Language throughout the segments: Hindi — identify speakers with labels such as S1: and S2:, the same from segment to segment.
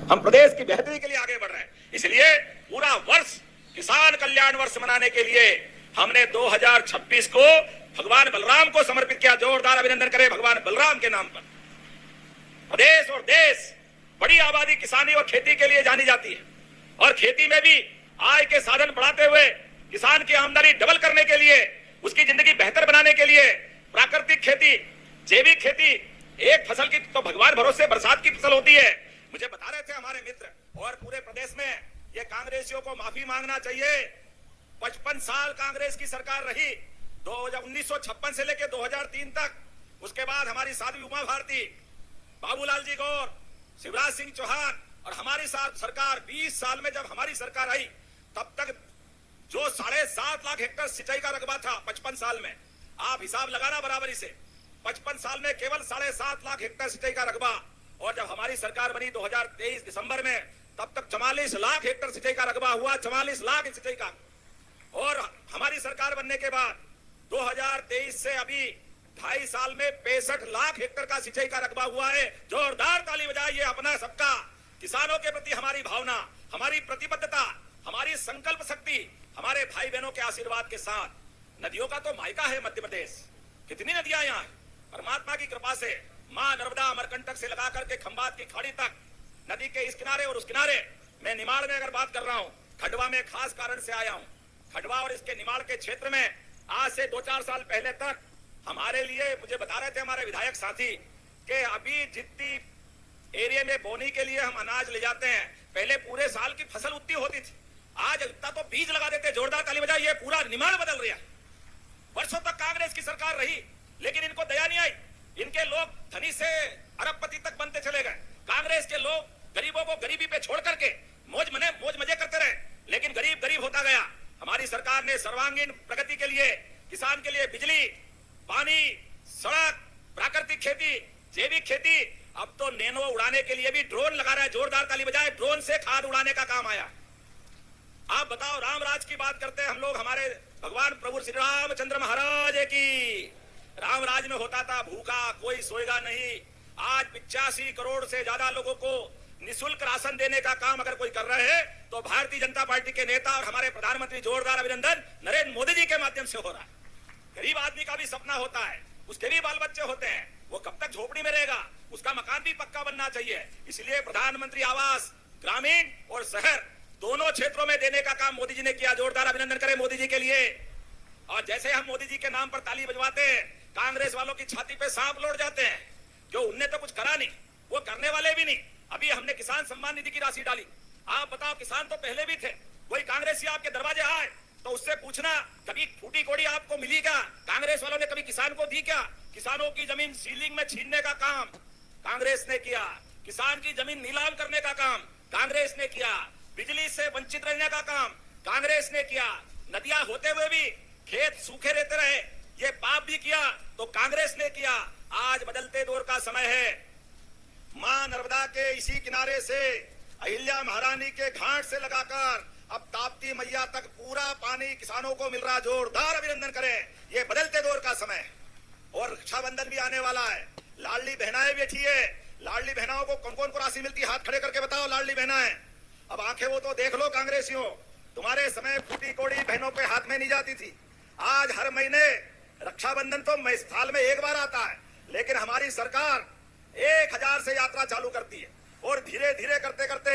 S1: हम प्रदेश की बेहतरी के लिए आगे बढ़ रहे हैं। इसलिए पूरा वर्ष किसान कल्याण वर्ष मनाने के लिए हमने 2026 को भगवान बलराम को समर्पित किया। जोरदार अभिनंदन करें भगवान बलराम के नाम पर। प्रदेश और देश बड़ी आबादी किसानी और खेती के लिए जानी जाती है और खेती में भी आय के साधन बढ़ाते हुए किसान की आमदनी डबल करने के लिए, उसकी जिंदगी बेहतर बनाने के लिए प्राकृतिक खेती, जैविक खेती, एक फसल की तो भगवान भरोसे बरसात की फसल होती है। मुझे बता रहे थे हमारे मित्र, और पूरे प्रदेश में ये कांग्रेसियों को माफी मांगना चाहिए। 55 साल कांग्रेस की सरकार रही, 1956 से लेकर 2003 तक। उसके बाद हमारी साध्वी उमा भारती, बाबूलाल जी गौर, शिवराज सिंह चौहान और हमारी साथ सरकार 20 साल में जब हमारी सरकार आई तब तक जो 7.5 लाख हेक्टेयर सिंचाई का रकबा था 55 साल में, आप हिसाब लगाना बराबरी से, 55 साल में केवल 7.5 लाख हेक्टेयर सिंचाई का रकबा। और जब हमारी सरकार बनी 2023 दिसंबर में, तब तक 44 लाख हेक्टेयर सिंचाई का रकबा हुआ, 44 लाख सिंचाई का। और हमारी सरकार बनने के बाद 2023 से अभी 2.5 साल में 65 लाख हेक्टेयर का सिंचाई का रकबा हुआ है। जोरदार ताली बजाइए। अपना सबका किसानों के प्रति हमारी भावना, हमारी प्रतिबद्धता, हमारी संकल्प शक्ति, हमारे भाई बहनों के आशीर्वाद के साथ। नदियों का तो मायका है मध्य प्रदेश, कितनी नदियां यहाँ है। परमात्मा की कृपा से मां नर्मदा अमरकंटक से लगा करके खंबात की खाड़ी तक, नदी के इस किनारे और उस किनारे। मैं निमाड़ में अगर बात कर रहा हूँ, खंडवा में खास कारण से आया हूँ। खंडवा और इसके निमाड़ के क्षेत्र में आज से 2-4 साल पहले तक हमारे लिए, मुझे बता रहे थे हमारे विधायक साथी कि अभी जितनी एरिया में बोनी के लिए हम अनाज ले जाते हैं, पहले पूरे साल की फसल उतनी होती थी, आज इतना तो बीज लगा देते। जोरदार ताली बजाइए। पूरा निमाड़ बदल रहा। वर्षों तक कांग्रेस की सरकार रही, लेकिन इनको दया नहीं आई। इनके लोग धनी से अरबपति तक बनते चले गए। कांग्रेस के लोग गरीबों को गरीबी पे छोड़ करके मौज मजे करते रहे, लेकिन गरीब गरीब होता गया। हमारी सरकार ने सर्वांगीण प्रगति के लिए, किसान के लिए बिजली, पानी, सड़क, प्राकृतिक खेती, जैविक खेती, अब तो नैनो उड़ाने के लिए भी ड्रोन लगा रहा है। जोरदार ताली बजाए। ड्रोन से खाद उड़ाने का काम आया। आप बताओ, रामराज की बात करते हैं हम लोग, हमारे भगवान प्रभु श्री रामचंद्र महाराज की। रामराज में होता था भूखा कोई सोएगा नहीं। आज 85 करोड़ से ज्यादा लोगों को निःशुल्क राशन देने का काम अगर कोई कर रहे हैं तो भारतीय जनता पार्टी के नेता और हमारे प्रधानमंत्री, जोरदार अभिनंदन, नरेंद्र मोदी जी के माध्यम से हो रहा है। गरीब आदमी का भी सपना होता है, उसके भी बाल बच्चे होते हैं, वो कब तक झोपड़ी में रहेगा, उसका मकान भी पक्का बनना चाहिए। इसलिए प्रधानमंत्री आवास ग्रामीण और शहर दोनों क्षेत्रों में देने का काम मोदी जी ने किया। जोरदार अभिनंदन करें मोदी जी के लिए। और जैसे हम मोदी जी के नाम पर ताली बजवाते हैं, कांग्रेस वालों की छाती पे सांप लौट जाते हैं, जो उनने तो कुछ करा नहीं, वो करने वाले भी नहीं। अभी हमने किसान सम्मान निधि की राशि डाली। आप बताओ, किसान तो पहले भी थे, कोई कांग्रेसी आपके दरवाजे आए तो उससे पूछना कभी फूटी कोड़ी आपको मिली क्या? कांग्रेस वालों ने कभी किसान को दी क्या? किसानों की जमीन सीलिंग में छीनने का काम कांग्रेस ने किया, किसान की जमीन नीलाम करने का काम कांग्रेस ने किया, बिजली से वंचित रहने का काम कांग्रेस ने किया, नदियां होते हुए भी खेत सूखे रहते रहे, ये पाप भी किया तो कांग्रेस ने किया। आज बदलते दौर का समय है। मां नर्मदा के इसी किनारे से अहिल्या महारानी के घाट से लगाकर अब ताप्ती मैया तक पूरा पानी किसानों को मिल रहा। जोरदार अभिनंदन करें। ये बदलते दौर का समय है। और रक्षाबंधन भी आने वाला है। लाडली बहनाएं बैठी है। लाडली बहनाओं को कौन कौन को राशि मिलती है? हाथ खड़े करके बताओ लाडली बहनाएं। अब आंखें वो तो देख लो कांग्रेसियों, तुम्हारे समय फूटी कोड़ी बहनों के हाथ में नहीं जाती थी। आज हर महीने रक्षाबंधन तो साल में एक बार आता है, लेकिन हमारी सरकार 1000 से यात्रा चालू करती है और धीरे धीरे करते करते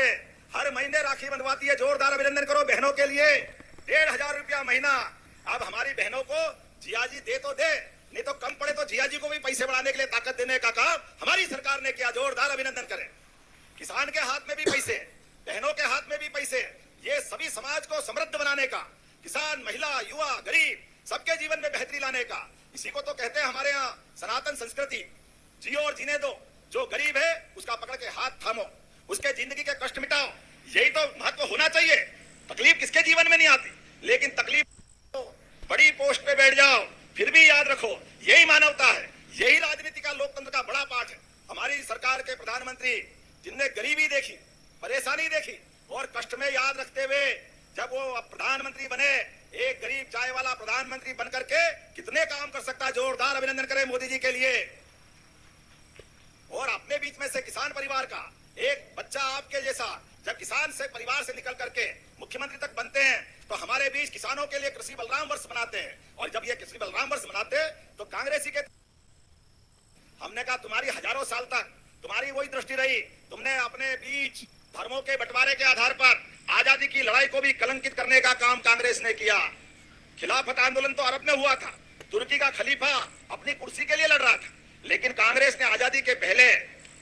S1: हर महीने राखी बंधवाती है। जोरदार अभिनंदन करो बहनों के लिए। 1500 रुपया महीना। अब हमारी बहनों को जिया जी दे तो दे, नहीं तो कम पड़े तो जिया जी को भी पैसे बढ़ाने के लिए ताकत देने का काम हमारी सरकार ने किया। जोरदार अभिनंदन करें। किसान के हाथ में भी पैसे, बहनों के हाथ में भी पैसे, ये सभी समाज को समृद्ध बनाने का, किसान, महिला, युवा, गरीब सबके जीवन में बेहतरी लाने का। इसी को तो कहते हैं हमारे यहाँ सनातन संस्कृति, जियो और जीने दो। जो गरीब है उसका पकड़ के हाथ थामो, उसके जिंदगी के कष्ट मिटाओ। यही तो महत्व होना चाहिए। तकलीफ किसके जीवन में नहीं आती, लेकिन तकलीफ बड़ी पोस्ट पे बैठ जाओ फिर भी याद रखो यही मानवता है। यही राजनीति का, लोकतंत्र का बड़ा पाठ है। हमारी सरकार के प्रधानमंत्री जिनने गरीबी देखी, परेशानी देखी और कष्ट में याद रखते हुए जब वो प्रधानमंत्री बने, एक गरीब चाय वाला प्रधानमंत्री बनकर के कितने काम कर सकता है। जोरदार अभिनंदन करें मोदी जी के लिए। और अपने बीच में से किसान परिवार का एक बच्चा आपके जैसा जब किसान से परिवार से निकल करके मुख्यमंत्री तक बनते हैं तो हमारे बीच किसानों के लिए कृषि बलराम वर्ष मनाते हैं। और जब ये कृषि बलराम वर्ष मनाते हैं तो कांग्रेसी के हमने कहा तुम्हारी हजारों साल तक तुम्हारी वही दृष्टि रही, तुमने अपने बीच धर्मों के बंटवारे के आधार पर आजादी की लड़ाई को भी कलंकित करने का काम कांग्रेस ने किया। खिलाफत आंदोलन तो अरब में हुआ था, तुर्की का खलीफा अपनी कुर्सी के लिए लड़ रहा था, लेकिन कांग्रेस ने आजादी के पहले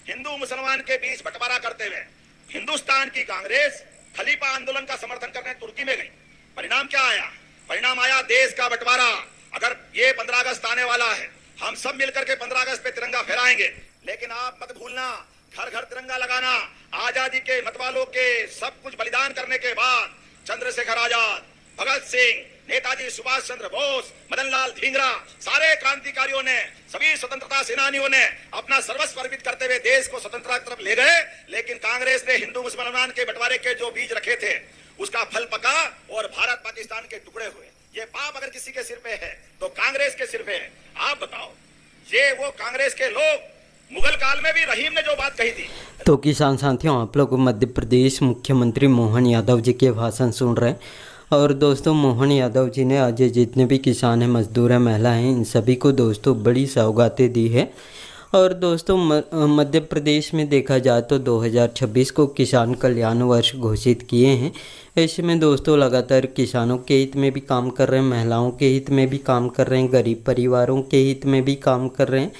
S1: हिंदू मुसलमान के बीच बंटवारा करते हुए हिंदुस्तान की कांग्रेस खलीफा आंदोलन का समर्थन करने तुर्की में गई। परिणाम क्या आया? परिणाम आया देश का बंटवारा। अगर ये 15 अगस्त आने वाला है, हम सब मिलकर के 15 अगस्त पे तिरंगा फहराएंगे, लेकिन आप मत भूलना घर घर तिरंगा लगाना। आजादी के मतवालों के सब कुछ बलिदान करने के बाद चंद्रशेखर आजाद, भगत सिंह, नेताजी सुभाष चंद्र बोस, मदन लाल धिंगरा, सारे क्रांतिकारियों ने, सभी स्वतंत्रता सेनानियों ने अपना सर्वस्व अर्पित करते हुए देश को स्वतंत्रता की तरफ ले गए। लेकिन कांग्रेस ने हिंदू मुसलमान के बंटवारे के जो बीज रखे थे उसका फल पका और भारत पाकिस्तान के टुकड़े हुए। ये पाप अगर किसी के सिर पे है तो कांग्रेस के सिर पे है। आप बताओ, ये वो कांग्रेस के लोग मुगल काल में भी रहीम ने जो बात कही थी।
S2: तो किसान साथियों, आप लोग मध्य प्रदेश मुख्यमंत्री मोहन यादव जी के भाषण सुन रहे हैं। और दोस्तों, मोहन यादव जी ने आज जितने भी किसान हैं, मजदूर हैं, महिला हैं, इन सभी को दोस्तों बड़ी सौगातें दी है। और दोस्तों, मध्य प्रदेश में देखा जाए तो 2026 को किसान कल्याण वर्ष घोषित किए हैं। ऐसे में दोस्तों लगातार किसानों के हित में भी काम कर रहे हैं, महिलाओं के हित में भी काम कर रहे हैं, गरीब परिवारों के हित में भी काम कर रहे हैं।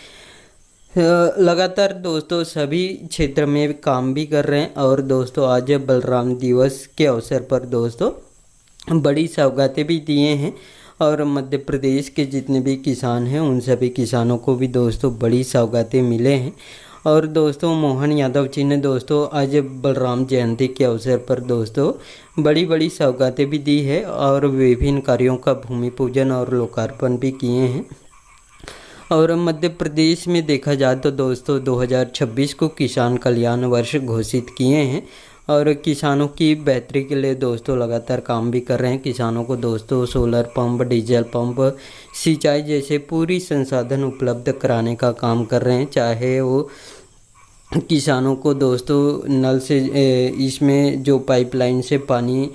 S2: लगातार दोस्तों सभी क्षेत्र में काम भी कर रहे हैं। और दोस्तों आज बलराम दिवस के अवसर पर दोस्तों बड़ी सौगातें भी दिए हैं। और मध्य प्रदेश के जितने भी किसान हैं उन सभी किसानों को भी दोस्तों बड़ी सौगातें मिले हैं। और दोस्तों मोहन यादव जी ने दोस्तों आज बलराम जयंती के अवसर पर दोस्तों बड़ी बड़ी सौगातें भी दी है और विभिन्न कार्यों का भूमि पूजन और लोकार्पण भी किए हैं। और मध्य प्रदेश में देखा जाए तो दोस्तों 2026 को किसान कल्याण वर्ष घोषित किए हैं और किसानों की बेहतरी के लिए दोस्तों लगातार काम भी कर रहे हैं। किसानों को दोस्तों सोलर पंप, डीजल पंप, सिंचाई जैसे पूरी संसाधन उपलब्ध कराने का काम कर रहे हैं। चाहे वो किसानों को दोस्तों नल से इसमें जो पाइपलाइन से पानी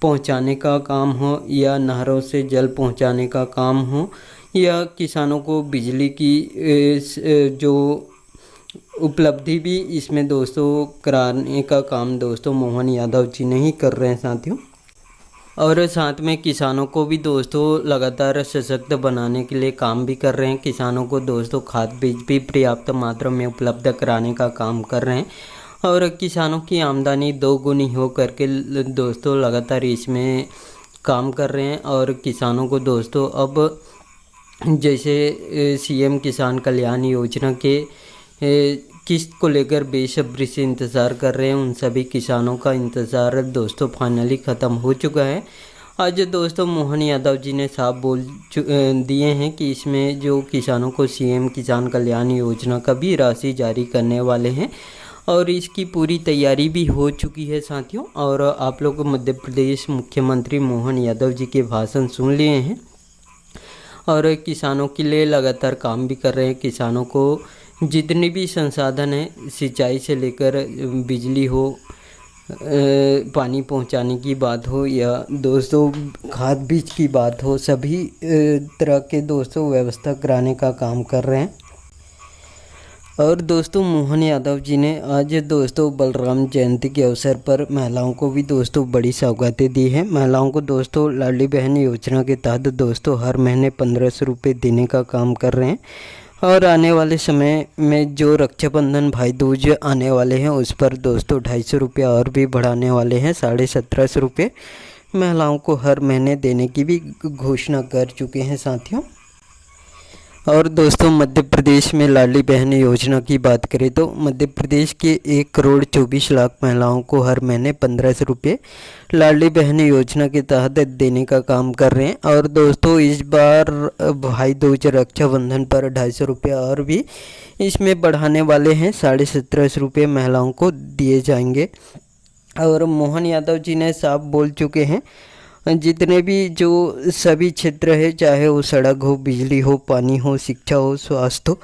S2: पहुंचाने का काम हो या नहरों से जल पहुंचाने का काम हो या किसानों को बिजली की जो उपलब्धि भी इसमें दोस्तों कराने का काम दोस्तों मोहन यादव जी ने ही कर रहे हैं साथियों। और साथ में किसानों को भी दोस्तों लगातार सशक्त बनाने के लिए काम भी कर रहे हैं। किसानों को दोस्तों खाद बीज भी पर्याप्त मात्रा में उपलब्ध कराने का काम कर रहे हैं और किसानों की आमदनी दोगुनी हो करके दोस्तों लगातार इसमें काम कर रहे हैं। और किसानों को दोस्तों अब जैसे सीएम किसान कल्याण योजना के किस्त को लेकर बेसब्री से इंतज़ार कर रहे हैं, उन सभी किसानों का इंतज़ार दोस्तों फाइनली ख़त्म हो चुका है। आज दोस्तों मोहन यादव जी ने साफ बोल दिए हैं कि इसमें जो किसानों को सीएम किसान कल्याण योजना का भी राशि जारी करने वाले हैं और इसकी पूरी तैयारी भी हो चुकी है साथियों। और आप लोग मध्य प्रदेश मुख्यमंत्री मोहन यादव जी के भाषण सुन लिए हैं और किसानों के लिए लगातार काम भी कर रहे हैं। किसानों को जितने भी संसाधन हैं, सिंचाई से लेकर बिजली हो, पानी पहुंचाने की बात हो या दोस्तों खाद बीज की बात हो, सभी तरह के दोस्तों व्यवस्था कराने का काम कर रहे हैं। और दोस्तों मोहन यादव जी ने आज दोस्तों बलराम जयंती के अवसर पर महिलाओं को भी दोस्तों बड़ी सौगातें दी हैं। महिलाओं को दोस्तों लाडली बहन योजना के तहत दोस्तों हर महीने 1500 रुपये देने का काम कर रहे हैं और आने वाले समय में जो रक्षाबंधन भाई दूज आने वाले हैं उस पर दोस्तों 250 रुपया और भी बढ़ाने वाले हैं। 1750 रुपये महिलाओं को हर महीने देने की भी घोषणा कर चुके हैं साथियों। और दोस्तों मध्य प्रदेश में लाडली बहन योजना की बात करें तो मध्य प्रदेश के 1,24,00,000 महिलाओं को हर महीने 1500 रुपये लाडली बहन योजना के तहत देने का काम कर रहे हैं। और दोस्तों इस बार भाई दूज रक्षाबंधन पर 250 रुपये और भी इसमें बढ़ाने वाले हैं। 1750 रुपये महिलाओं को दिए जाएंगे। और मोहन यादव जी ने साफ बोल चुके हैं जितने भी जो सभी क्षेत्र है, चाहे वो सड़क हो, बिजली हो, पानी हो, शिक्षा हो, स्वास्थ्य हो,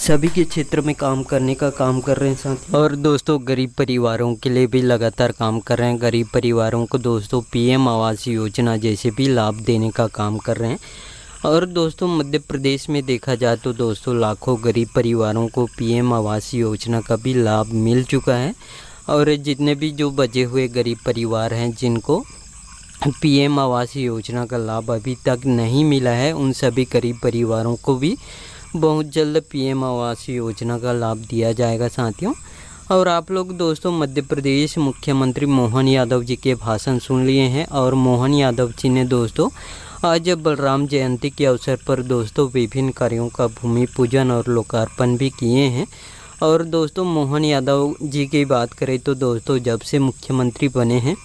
S2: सभी के क्षेत्र में काम करने का काम कर रहे हैं साथ। और दोस्तों गरीब परिवारों के लिए भी लगातार काम कर रहे हैं। गरीब परिवारों को दोस्तों पीएम आवास योजना जैसे भी लाभ देने का काम कर रहे हैं। और दोस्तों मध्य प्रदेश में देखा जाए तो दोस्तों लाखों गरीब परिवारों को पीएम आवास योजना का भी लाभ मिल चुका है। और जितने भी जो बचे हुए गरीब परिवार हैं जिनको पीएम आवास योजना का लाभ अभी तक नहीं मिला है, उन सभी गरीब परिवारों को भी बहुत जल्द पीएम आवास योजना का लाभ दिया जाएगा साथियों। और आप लोग दोस्तों मध्य प्रदेश मुख्यमंत्री मोहन यादव जी के भाषण सुन लिए हैं। और मोहन यादव जी ने दोस्तों आज बलराम जयंती के अवसर पर दोस्तों विभिन्न कार्यों का भूमि पूजन और लोकार्पण भी किए हैं। और दोस्तों मोहन यादव जी की बात करें तो दोस्तों जब से मुख्यमंत्री बने हैं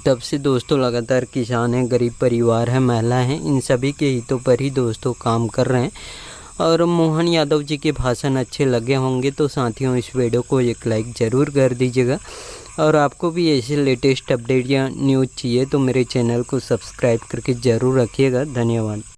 S2: तब से दोस्तों लगातार किसान हैं, गरीब परिवार हैं, महिला हैं, इन सभी के हितों पर ही दोस्तों काम कर रहे हैं। और मोहन यादव जी के भाषण अच्छे लगे होंगे तो साथियों इस वीडियो को एक लाइक ज़रूर कर दीजिएगा। और आपको भी ऐसे लेटेस्ट अपडेट या न्यूज़ चाहिए तो मेरे चैनल को सब्सक्राइब करके ज़रूर रखिएगा। धन्यवाद।